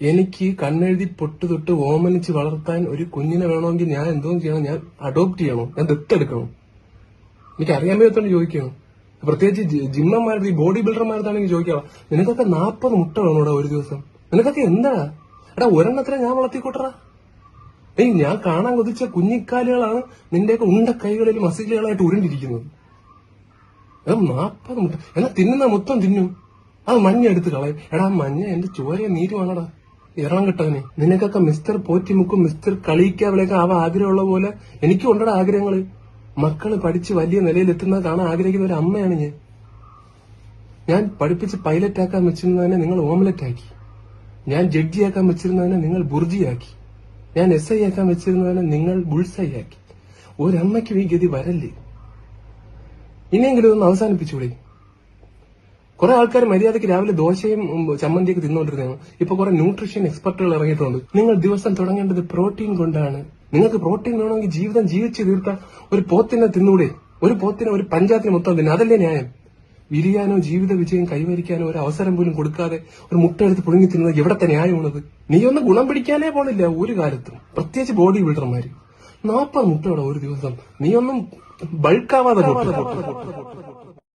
എനിക്ക് കണ്ണെഴുതി പൊട്ട് തൊട്ട് ഓമനിച്ച് വളർത്താൻ ഒരു കുഞ്ഞിനെ വേണമെങ്കിൽ ഞാൻ എന്തോ ചെയ്യണം? ഞാൻ അഡോപ്റ്റ് ചെയ്യണോ? ഞാൻ ദത്തെടുക്കണം? എനിക്ക് അറിയാൻ പറ്റത്തോണ്ട് ചോദിക്കണം. പ്രത്യേകിച്ച് ജിമ്മന്മാരുടെ ഈ ബോഡി ബിൽഡർമാർക്കാണെങ്കിൽ ചോദിക്കാം, നിനക്കൊക്കെ 40 മുട്ട വേണോടാ ഒരു ദിവസം? നിനക്കൊക്കെ എന്താ എടാ? ഒരെണ്ണത്തിനെ ഞാൻ വളർത്തിക്കോട്ടറാ. ഞാൻ കാണാൻ കൊതിച്ച കുഞ്ഞിക്കാലുകളാണ് നിന്റെയൊക്കെ ഉണ്ട കൈകളിൽ മസിലുകളായിട്ട് ഉരുണ്ടിരിക്കുന്നത്. 40 മുട്ട എന്നാ തിന്നുന്ന മൊത്തം തിന്നും. അത് മഞ്ഞ എടുത്ത് കളയും. എടാ മഞ്ഞ എന്റെ ചോരയെ നീരുവാണടാ. ഇറങ്ങാൻ കിട്ടവനെ. നിനക്കൊക്കെ മിസ്റ്റർ പോറ്റിമുക്കും മിസ്റ്റർ കളിക്കാവിളൊക്കെ ആവാൻ ആഗ്രഹമുള്ള പോലെ എനിക്കും ഉണ്ടടാ ആഗ്രഹങ്ങള്. മക്കള് പഠിച്ച് വലിയ നിലയിൽ എത്തുന്നത് കാണാൻ ആഗ്രഹിക്കുന്ന ഒരു അമ്മയാണ് ഞാൻ. ഞാൻ പഠിപ്പിച്ച് പൈലറ്റ് ആക്കാൻ വെച്ചിരുന്നതിനെ നിങ്ങൾ ഓംലെറ്റ് ആക്കി. ഞാൻ ജഡ്ജിയാക്കാൻ വെച്ചിരുന്നതിനെ നിങ്ങൾ ബുർജിയാക്കി. ഞാൻ SI ആക്കാൻ വെച്ചിരുന്നതിനെ നിങ്ങൾ ബുൾസൈ ആക്കി. ഒരമ്മയ്ക്കും ഈ ഗതി വരല്ലേ? ഇനിയെങ്കിലും ഒന്ന് അവസാനിപ്പിച്ചൂടെ? കുറെ ആൾക്കാർ മര്യാദയ്ക്ക് രാവിലെ ദോശയും ചമ്മന്തിയൊക്കെ തിന്നുകൊണ്ടിരുന്നതാണ്. ഇപ്പൊ കുറെ ന്യൂട്രീഷൻ എക്സ്പെർട്ടുകൾ ഇറങ്ങിയിട്ടുണ്ട്. നിങ്ങൾ ദിവസം തുടങ്ങേണ്ടത് പ്രോട്ടീൻ കൊണ്ടാണ്. നിങ്ങൾക്ക് പ്രോട്ടീൻ വേണമെങ്കിൽ ജീവിതം ജീവിച്ച് തീർത്ത ഒരു പോത്തിനെ തിന്നൂടെ? ഒരു പോത്തിനെ ഒരു പഞ്ചായത്തിന് മൊത്തം തിന്നെ. അതല്ലേ ന്യായം? വിരിയാനോ ജീവിത വിജയം കൈവരിക്കാനോ ഒരു അവസരം പോലും കൊടുക്കാതെ ഒരു മുട്ട എടുത്ത് പുഴുങ്ങി തിന്നുന്നത് എവിടത്തെ ന്യായമാണത്? നീ ഒന്ന് ഗുണം പിടിക്കാനേ പോണില്ല ഒരു കാലത്തും. പ്രത്യേകിച്ച് ബോഡി ബിൽഡർമാര്. 40 മുട്ടയോടെ ഒരു ദിവസം. നീ ഒന്നും ബൾക്കാവാതെ